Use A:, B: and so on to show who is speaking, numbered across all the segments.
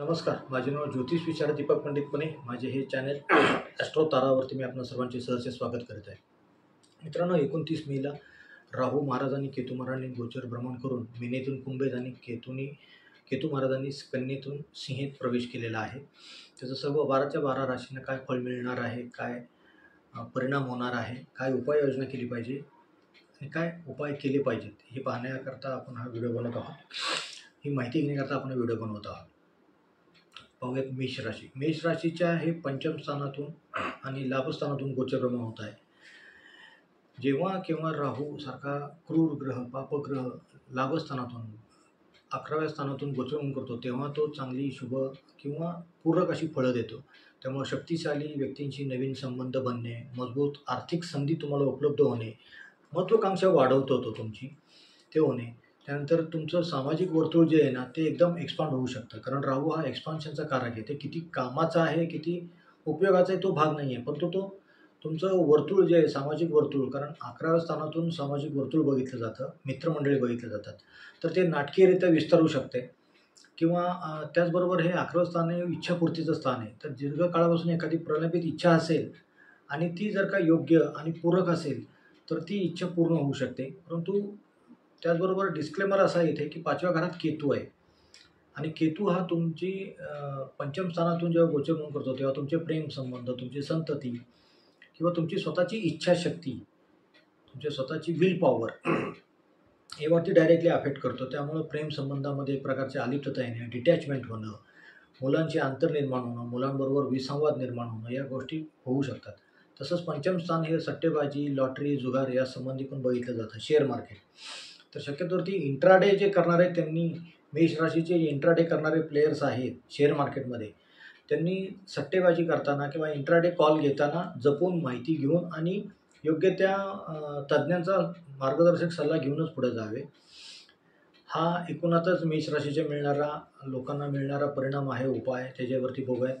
A: नमस्कार, माझे नाव ज्योतिष विचार दीपक पंडितपणे. माझे हे चॅनल ॲस्ट्रो तारावरती मी आपणा सर्वांचे सहर्ष स्वागत करत आहे. मित्रांनो, 29 मेला राहू महाराज आणि केतू महाराजांनी गोचर भ्रमण करून मीनेतून कुंभेत आणि केतू महाराजांनी कन्येतून सिंहेत प्रवेश केलेला आहे. त्याचं सर्व 12च्या 12 राशींना काय फळ मिळणार आहे, काय परिणाम होणार आहे, काय उपाययोजना केली पाहिजे आणि काय उपाय केले पाहिजेत हे पाहण्याकरता आपण हा व्हिडिओ बनवत आहोत. ही माहिती घेण्याकरता आपण व्हिडिओ बनवत आहोत. पाहूयात मेष राशी. मेष राशीच्या हे पंचम स्थानातून आणि लाभस्थानातून गोचर भ्रमण होत आहे. जेव्हा केव्हा राहू सारखा क्रूर ग्रह, पापग्रह लाभस्थानातून 11व्या स्थानातून गोचर भ्रमण करतो तेव्हा तो चांगली शुभ किंवा पूरक अशी फळं देतो. त्यामुळे शक्तिशाली व्यक्तींशी नवीन संबंध बनणे, मजबूत आर्थिक संधी तुम्हाला उपलब्ध होणे, महत्त्वाकांक्षा वाढवतो तो तुमची ते होणे. त्यानंतर तुमचं सामाजिक वर्तुळ जे आहे ना ते एकदम एक्सपांड होऊ शकतं, कारण राहू हा एक्सपान्शनचा कारक आहे. ते किती कामाचा आहे, किती उपयोगाचा आहे तो भाग नाही आहे, परंतु तो तुमचं वर्तुळ जे आहे सामाजिक वर्तुळ, कारण 11व्या स्थानातून सामाजिक वर्तुळ बघितलं जातं, मित्रमंडळी बघितलं जातात, तर ते नाटकीयरित्या विस्तारू शकते. किंवा त्याचबरोबर हे 11वं स्थान हे इच्छापूर्तीचं स्थान आहे. तर दीर्घकाळापासून एखादी प्रलंबित इच्छा असेल आणि ती जर का योग्य आणि पूरक असेल तर ती इच्छा पूर्ण होऊ शकते. परंतु त्याचबरोबर डिस्क्लेमर असा येते की 5व्या घरात केतू आहे आणि केतू हा तुमची पंचम स्थानातून जेव्हा गोचर म्हणून करतो तेव्हा तुमचे प्रेम संबंध, तुमची संतती किंवा तुमची स्वतःची इच्छाशक्ती, तुमची स्वतःची विल पॉवर यावरती डायरेक्टली अफेक्ट करतो. त्यामुळं प्रेम संबंधामध्ये एक प्रकारची अलिप्तता येणे, डिटॅचमेंट होणं, मुलांचे अंतर निर्माण होणं, मुलांबरोबर विसंवाद निर्माण होणं या गोष्टी होऊ शकतात. तसंच पंचम स्थान हे सट्टेबाजी, लॉटरी, जुगार या संबंधी पण बघितलं जातं, शेअर मार्केट. तर शक्यतोवरती इंट्राडे जे करणारे त्यांनी, मेष राशीचे इंट्राडे करणारे प्लेयर्स आहेत शेअर मार्केटमध्ये, त्यांनी सट्टेबाजी करताना किंवा इंट्राडे कॉल घेताना जपून माहिती घेऊन आणि योग्य त्या तज्ज्ञांचा मार्गदर्शक सल्ला घेऊनच पुढे जावे. हा एकूणातच मेष राशीच्या लोकांना मिळणारा परिणाम आहे, उपाय त्याच्यावरती बघूया.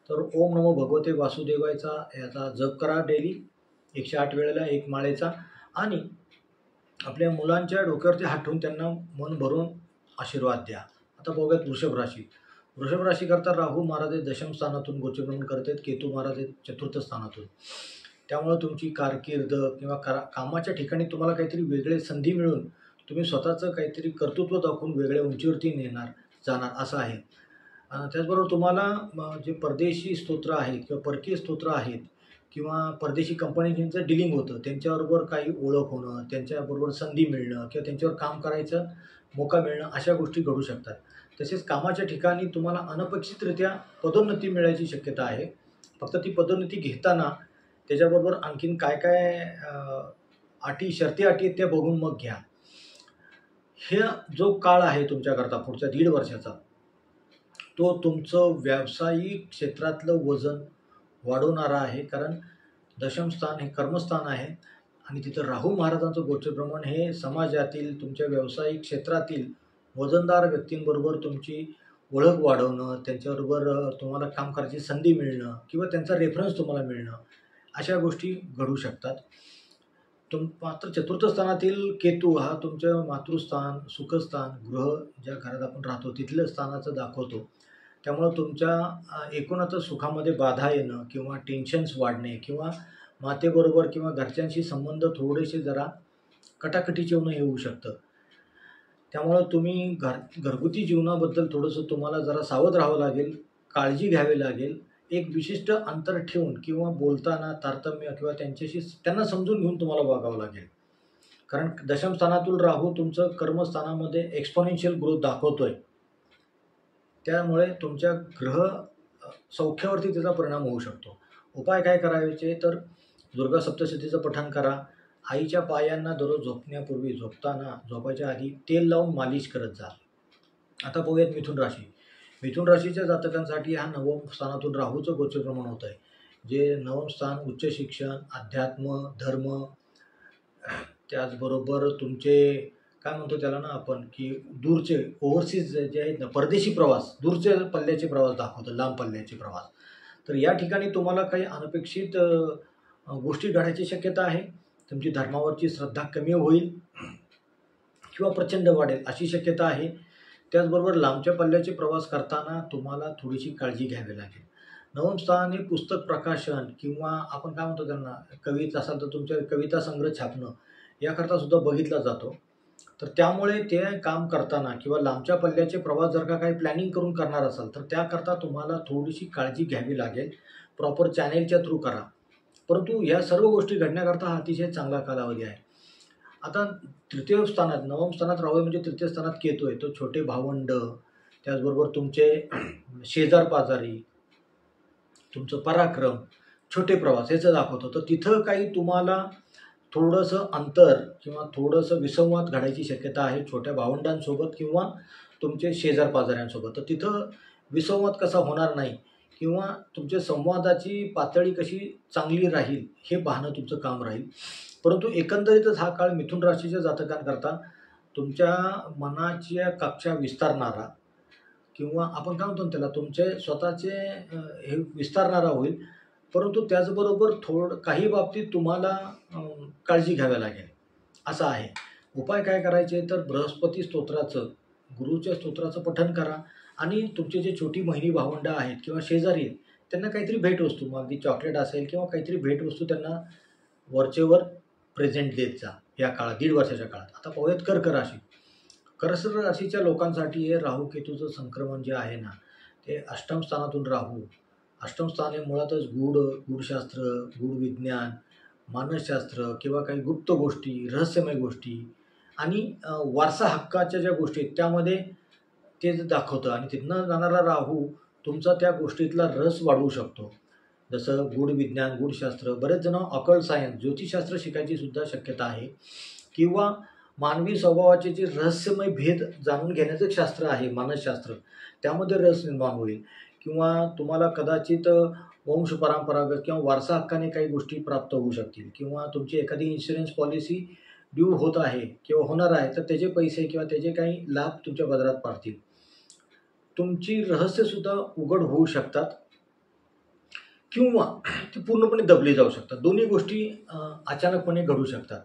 A: तर ओम नमो भगवते वासुदेवायचा याचा जप करा डेली 108 वेळेला 1 माळेचा, आणि आपल्या मुलांच्या डोक्यावरती हात ठेवून त्यांना मन भरून आशीर्वाद द्या. आता बघूयात वृषभ राशी. वृषभ राशी करता राहू महाराज दशम स्थानातून गोचर भ्रमण करत आहेत, केतू महाराज चतुर्थ स्थानातून. त्यामुळे तुमची कारकीर्द किंवा कामाच्या ठिकाणी तुम्हाला काहीतरी वेगळे संधी मिळून तुम्ही स्वतःचं काहीतरी कर्तृत्व दाखवून वेगळ्या उंचीवरती जाणार असं आहे. त्याचबरोबर तुम्हाला जे परदेशी स्तोत्र आहेत किंवा परकीय स्तोत्र आहेत किंवा परदेशी कंपनीचं डिलिंग होतं त्यांच्याबरोबर काही ओळख होणं, त्यांच्याबरोबर संधी मिळणं किंवा त्यांच्यावर काम करायचं मोका मिळणं अशा गोष्टी घडू शकतात. तसेच कामाच्या ठिकाणी तुम्हाला अनपेक्षितरित्या पदोन्नती मिळायची शक्यता आहे. फक्त ती पदोन्नती घेताना त्याच्याबरोबर आणखीन काय काय शर्ती अटी आहेत त्या बघून मग घ्या. हे जो काळ आहे तुमच्याकरता पुढच्या 1.5 वर्षाचा, तो तुमचं व्यावसायिक क्षेत्रातलं वजन वाढवणारा आहे. कारण दशम स्थान हे कर्मस्थान आहे आणि तिथं राहू महाराजांचं गोचर भ्रमण हे समाजातील, तुमच्या व्यावसायिक क्षेत्रातील वजनदार व्यक्तींबरोबर तुमची ओळख वाढवणं, त्यांच्याबरोबर तुम्हाला काम करायची संधी मिळणं किंवा त्यांचा रेफरन्स तुम्हाला मिळणं अशा गोष्टी घडू शकतात. मात्र चतुर्थ स्थानातील केतू हा तुमचं मातृस्थान, सुखस्थान, गृह ज्या घरात आपण राहतो तिथलं स्थानाचं दाखवतो. त्यामुळं तुमच्या एकूणच सुखामध्ये बाधा येणं किंवा टेन्शन्स वाढणे किंवा मातेबरोबर किंवा घरच्यांशी संबंध थोडेसे जरा कटाकटीचे होणं हे होऊ शकतं. त्यामुळं तुम्ही घरगुती जीवनाबद्दल थोडंसं तुम्हाला जरा सावध राहावं लागेल, काळजी घ्यावी लागेल. एक विशिष्ट अंतर ठेवून किंवा बोलताना तारतम्य किंवा त्यांना समजून घेऊन तुम्हाला वागावं लागेल. कारण दशम स्थानातून राहू तुमचं कर्मस्थानामध्ये एक्सपोनेन्शियल ग्रोथ दाखवतोय. त्यामुळे तुमच्या ग्रह सौख्यावरती त्याचा परिणाम होऊ शकतो. उपाय काय करायचे तर दुर्गा सप्तशतीचं पठण करा. आईच्या पायांना दररोज झोपण्यापूर्वी, झोपायच्या आधी तेल लावून मालिश करत जा. आता बघूयात मिथुन राशी. मिथुन राशीच्या जातकांसाठी हा 9व्या स्थानातून राहूचं गोचर भ्रमण होत आहे. जे 9वं स्थान उच्च शिक्षण, अध्यात्म, धर्म, त्याचबरोबर तुमचे काय म्हणतो त्याला ना आपण की दूरचे ओव्हरसीज जे आहेत ना, परदेशी प्रवास, दूरचे पल्ल्याचे प्रवास दाखवतं, लांब पल्ल्याचे प्रवास. तर या ठिकाणी तुम्हाला काही अनपेक्षित गोष्टी घडायची शक्यता आहे. तुमची धर्मावरची श्रद्धा कमी होईल किंवा प्रचंड वाढेल अशी शक्यता आहे. त्याचबरोबर लांबच्या पल्ल्याचे प्रवास करताना तुम्हाला थोडीशी काळजी घ्यावी लागेल. नवम स्थानाने पुस्तक प्रकाशन किंवा आपण काय म्हणतो त्यांना, कविता असाल तर तुमच्या कविता संग्रह छापणं याकरता सुद्धा बघितला जातो. तर त्यामुळे ते काम करताना किंवा लांबच्या पल्ल्याचे प्रवास जर का काही प्लॅनिंग करून करणार असाल तर त्याकरता तुम्हाला थोडीशी काळजी घ्यावी लागेल. प्रॉपर चॅनेलच्या थ्रू करा. परंतु ह्या सर्व गोष्टी घडण्याकरता हा अतिशय चांगला कालावधी आहे. आता तृतीय स्थानात, नवम स्थानात राहू म्हणजे तृतीय स्थानात केतू आहे. तो छोटे भावंड, त्याचबरोबर तुमचे शेजार-पाजारी, तुमचं पराक्रम, छोटे प्रवास याचं दाखवतो. तर तिथं काही तुम्हाला थोडंसं अंतर किंवा थोडंसं विसंवाद घडायची शक्यता आहे छोट्या भावंडांसोबत किंवा तुमचे शेजार-पाजाऱ्यांसोबत. तर तिथं विसंवाद कसा होणार नाही किंवा तुमच्या संवादाची पातळी कशी चांगली राहील हे पाहणं तुमचं काम राहील. परंतु एकंदरीतच हा काळ मिथुन राशीच्या जातकांकरता तुमच्या मनाच्या कक्षा विस्तारणारा किंवा आपण काय म्हणतो त्याला, तुमचे स्वतःचे हे विस्तारणारा होईल. परंतु त्याचबरोबर काही बाबतीत तुम्हाला काळजी घ्यावी लागेल असं आहे. उपाय काय करायचे तर बृहस्पती स्तोत्राचं, गुरुच्या स्तोत्राचं पठण करा आणि तुमचे जे छोटी बहिणी भावंडं आहेत किंवा शेजारी आहेत त्यांना काहीतरी भेटवस्तू, मग अगदी चॉकलेट असेल किंवा काहीतरी भेटवस्तू त्यांना वरचेवर प्रेझेंट देत जा या काळात, 1.5 वर्षाच्या काळात. आता पाहूयात कर्क राशी. कर्क राशीच्या लोकांसाठी हे राहू केतूचं संक्रमण जे आहे ना, ते अष्टम स्थानातून राहू. अष्टम स्थान हे मुळातच गूढशास्त्र, गूढ विज्ञान, मानसशास्त्र किंवा काही गुप्त गोष्टी, रहस्यमय गोष्टी आणि वारसा हक्काच्या ज्या गोष्टी आहेत त्यामध्ये ते दाखवतं आणि तिथनं जाणारा राहू तुमचा त्या गोष्टीतला रस वाढवू शकतो. जसं गूढ विज्ञान, गूढशास्त्र, बरेच जण ऑकल्ट सायन्स, ज्योतिषशास्त्र शिकायची सुद्धा शक्यता आहे किंवा मानवी स्वभावाचे जे रहस्यमय भेद जाणून घेण्याचं शास्त्र आहे मानसशास्त्र, त्यामध्ये रस निर्माण होईल किंवा तुम्हाला कदाचित वंश परंपरागत किंवा वारसा हक्काने काही गोष्टी प्राप्त होऊ शकतील किंवा तुमची एखादी इन्शुरन्स पॉलिसी ड्यू होत आहे किंवा होणार आहे तर त्याचे पैसे किंवा त्याचे काही लाभ तुमच्या पदरात पडतील. तुमची रहस्यसुद्धा उघड होऊ शकतात किंवा ती पूर्णपणे दबली जाऊ शकतात. दोन्ही गोष्टी अचानकपणे घडू शकतात.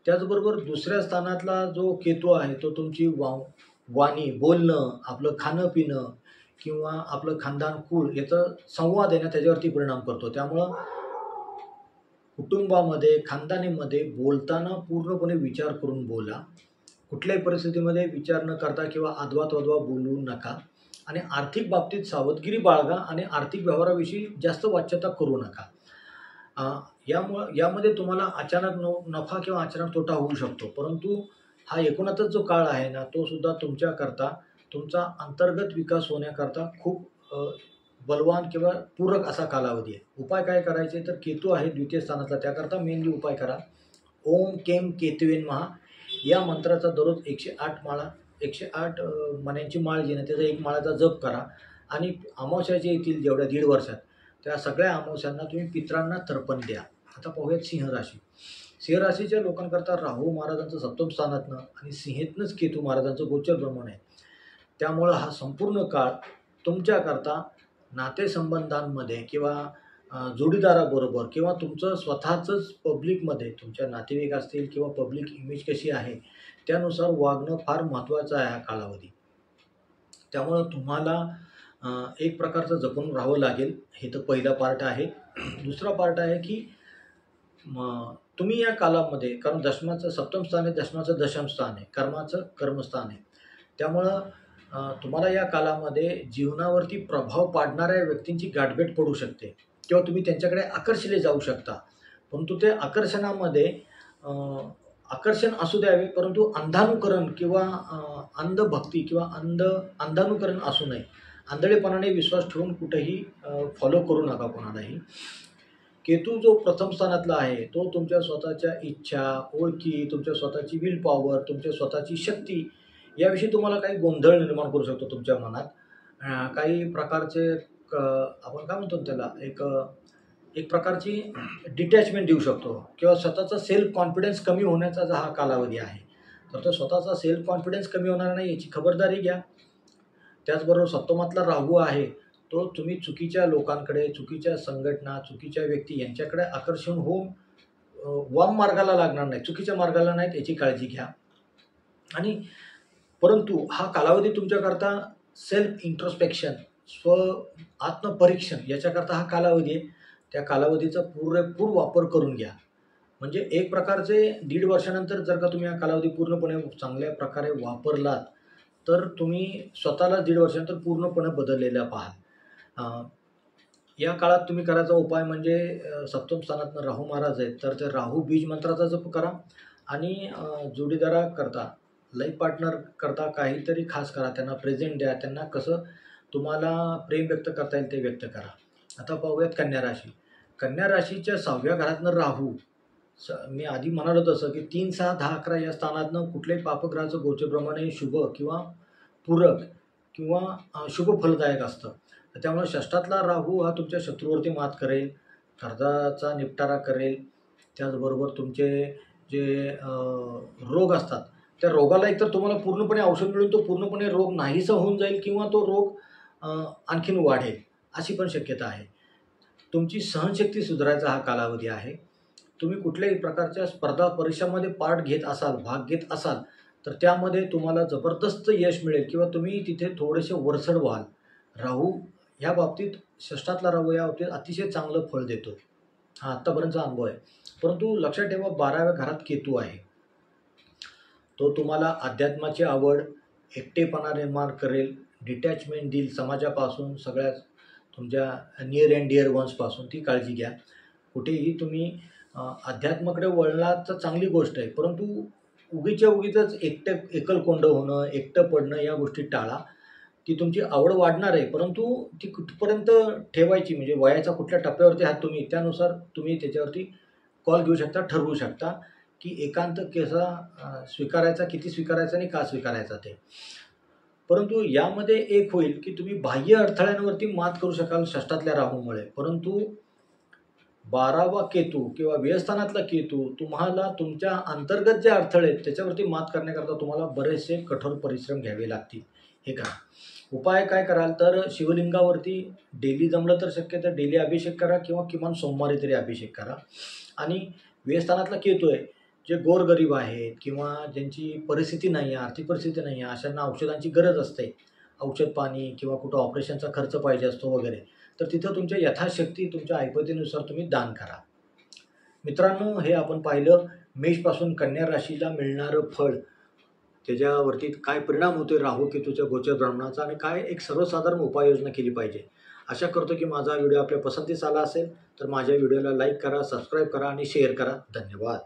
A: त्याचबरोबर दुसऱ्या स्थानातला जो केतू आहे तो तुमची वाणी, बोलणं, आपलं खाणं-पिणं किंवा आपलं खानदान, कुळ याचं संवाद आहे ना त्याच्यावरती परिणाम करतो. त्यामुळं कुटुंबामध्ये, खानदानीमध्ये बोलताना पूर्णपणे विचार करून बोला. कुठल्याही परिस्थितीमध्ये विचार न करता किंवा आदवा-तद्वा बोलू नका आणि आर्थिक बाबतीत सावधगिरी बाळगा आणि आर्थिक व्यवहाराविषयी जास्त वाच्यता करू नका. यामध्ये तुम्हाला अचानक नफा किंवा अचानक तोटा होऊ शकतो. परंतु हा एकूणातच जो काळ आहे ना तो सुद्धा तुमच्याकरता, तुमचा अंतर्गत विकास होण्याकरता खूप बलवान किंवा पूरक असा कालावधी आहे. उपाय काय करायचे तर केतू आहे द्वितीय स्थानातला, त्याकरता मेनली उपाय करा ओम केम केतवे नमः या मंत्राचा दररोज 108 मण्यांची माळ जी ना त्याचा 1 माळाचा जप करा आणि अमावस्या जे येतील जेवढ्या 1.5 वर्षात त्या सगळ्या अमावस्यांना तुम्ही पितरांना तर्पण द्या. आता पाहूयात सिंह राशी. सिंह राशीच्या लोकांकरता राहू महाराजांचं सप्तम स्थानातनं आणि सिंहेतनंच केतू महाराजांचं गोचर भ्रमण आहे. त्यामुळं हा संपूर्ण काळ तुमच्याकरता नातेसंबंधांमध्ये किंवा जोडीदाराबरोबर किंवा तुमचं स्वतःचंच पब्लिकमध्ये तुमच्या नातेवाईक असतील किंवा पब्लिक इमेज कशी आहे त्यानुसार वागणं फार महत्त्वाचं आहे हा कालावधी. त्यामुळं तुम्हाला एक प्रकारचं जपून राहावं लागेल. हे तर पहिला पार्ट आहे. दुसरा पार्ट आहे की तुम्ही या कालामध्ये, कारण दशमाचं सप्तम स्थान आहे, दशमाचं दशम स्थान आहे, कर्माचं कर्मस्थान आहे. त्यामुळं तुम्हाला या कालामध्ये जीवनावरती प्रभाव पाडणाऱ्या व्यक्तींची गाठभेट पडू शकते किंवा तुम्ही त्यांच्याकडे आकर्षिले जाऊ शकता. परंतु ते आकर्षणामध्ये आकर्षण असू द्यावे, परंतु अंधानुकरण किंवा अंधभक्ती किंवा अंधानुकरण असू नये. आंधळेपणाने विश्वास ठेवून कुठेही फॉलो करू नका कोणालाही. केतू जो प्रथम स्थानातला आहे तो तुमच्या स्वतःच्या इच्छा, ओळखी, तुमच्या स्वतःची विल पॉवर, तुमच्या स्वतःची शक्ती याविषयी तुम्हाला काही गोंधळ निर्माण करू शकतो तुमच्या मनात. काही प्रकारचे आपण काय म्हणतो त्याला, एक प्रकारची डिटॅचमेंट देऊ शकतो किंवा स्वतःचा सेल्फ कॉन्फिडन्स कमी होण्याचा हा कालावधी आहे. तर तो स्वतःचा सेल्फ कॉन्फिडन्स कमी होणार नाही याची खबरदारी घ्या. त्याचबरोबर सप्तमातला राहू आहे तो तुम्ही चुकीच्या लोकांकडे, चुकीच्या संघटना, चुकीच्या व्यक्ती यांच्याकडे आकर्षण होऊन वाम मार्गाला लागणार नाही, चुकीच्या मार्गाला नाहीत याची काळजी घ्या. आणि परंतु हा कालावधी तुमच्याकरता सेल्फ इंट्रोस्पेक्शन, आत्मपरीक्षण याच्याकरता हा कालावधी आहे. त्या कालावधीचा पुरेपूर वापर करून घ्या. म्हणजे एक प्रकारचे 1.5 वर्षानंतर जर का तुम्ही हा कालावधी पूर्णपणे चांगल्या प्रकारे वापरलात, तर तुम्ही स्वतःला 1.5 वर्षानंतर पूर्णपणे बदललेला पाहाल. या काळात तुम्ही करायचा उपाय म्हणजे सप्तम स्थानात राहू महाराज आहेत, तर ते राहू बीज मंत्राचा जप करा आणि जोडीदाराकरता, लाईफ पार्टनर करता काहीतरी खास करा. त्यांना प्रेझेंट द्या. त्यांना कसं तुम्हाला प्रेम व्यक्त करता येईल ते व्यक्त करा. आता पाहूयात कन्या राशी. कन्या राशीच्या 6व्या घरातनं राहू, मी आधी म्हणालो तसं की 3, 6, 10, 11 या स्थानातनं कुठल्याही पापग्रहाचं गोचरप्रमाणे शुभ किंवा पूरक किंवा शुभ फलदायक असतं. त्यामुळे षष्ठातला राहू हा तुमच्या शत्रूवरती मात करेल, कर्जाचा निपटारा करेल. त्याचबरोबर तुमचे जे रोग असतात त्या रोगाला एकतर तुम्हाला पूर्णपणे औषध मिळून तो पूर्णपणे रोग नाहीसा होऊन जाईल किंवा तो रोग आणखीन वाढेल, अशी पण शक्यता आहे. तुमची सहनशक्ती सुधारायचा हा कालावधी आहे. तुम्ही कुठल्याही प्रकारच्या स्पर्धा परीक्षांमध्ये पार्ट घेत असाल, भाग घेत असाल, तर त्यामध्ये तुम्हाला जबरदस्त यश मिळेल किंवा तुम्ही तिथे थोडेसे वरचढ व्हाल. राहू ह्या बाबतीत, षष्ठातला राहू या बाबतीत अतिशय चांगलं फळ देतो. हा आत्तापर्यंतचा अनुभव आहे. परंतु लक्षात ठेवा 12व्या घरात केतू आहे. तो तुम्हाला अध्यात्माची आवड, एकटेपणा निर्माण करेल, डिटॅचमेंट देईल समाजापासून, सगळ्या तुमच्या नियर अँड डिअर वन्सपासून. ती काळजी घ्या. कुठेही तुम्ही अध्यात्माकडे वळलात तर चांगली गोष्ट आहे, परंतु उगीचच एकलकोंड होणं, एकटं पडणं या गोष्टी टाळा. ती तुमची आवड वाढणार आहे, परंतु ती कुठपर्यंत ठेवायची, म्हणजे वयाच्या कुठल्या टप्प्यावरती आहात तुम्ही, त्यानुसार तुम्ही त्याच्यावरती कॉल घेऊ शकता, ठरवू शकता की एकांत कसा स्वीकारायचा, किती स्वीकारायचा आणि का स्वीकारायचा ते. परंतु यामध्ये एक होईल की तुम्ही बाह्य अडथळ्यांवरती मात करू शकाल षष्ठातल्या राहूमुळे, परंतु 12वा केतू किंवा व्ययस्थानातला केतू तुम्हाला तुमच्या अंतर्गत जे अडथळे आहेत त्याच्यावरती मात करण्याकरता तुम्हाला बरेचसे कठोर परिश्रम घ्यावे लागतील. हे करा. उपाय काय कराल तर शिवलिंगावरती डेली जमलं तर शक्यतो डेली अभिषेक करा किंवा किमान सोमवारी तरी अभिषेक करा. आणि व्ययस्थानातला केतू आहे, जे गोरगरीब आहेत किंवा ज्यांची परिस्थिती नाही आहे, आर्थिक परिस्थिती नाही आहे, अशांना औषधांची गरज असते, औषध पाणी किंवा कुठं ऑपरेशनचा खर्च पाहिजे असतो वगैरे, तर तिथं तुमच्या यथाशक्ती तुमच्या ऐपतीनुसार तुम्ही दान करा. मित्रांनो, हे आपण पाहिलं मेषपासून कन्या राशीला मिळणारं फळ, त्याच्यावरती काय परिणाम होतो राहू केतूच्या गोचर भ्रमणाचा आणि काय एक सर्वसाधारण उपाययोजना केली पाहिजे. आशा करतो की माझा व्हिडिओ आपल्या पसंतीस आला असेल तर माझ्या व्हिडिओला लाईक करा, सबस्क्राईब करा आणि शेअर करा. धन्यवाद.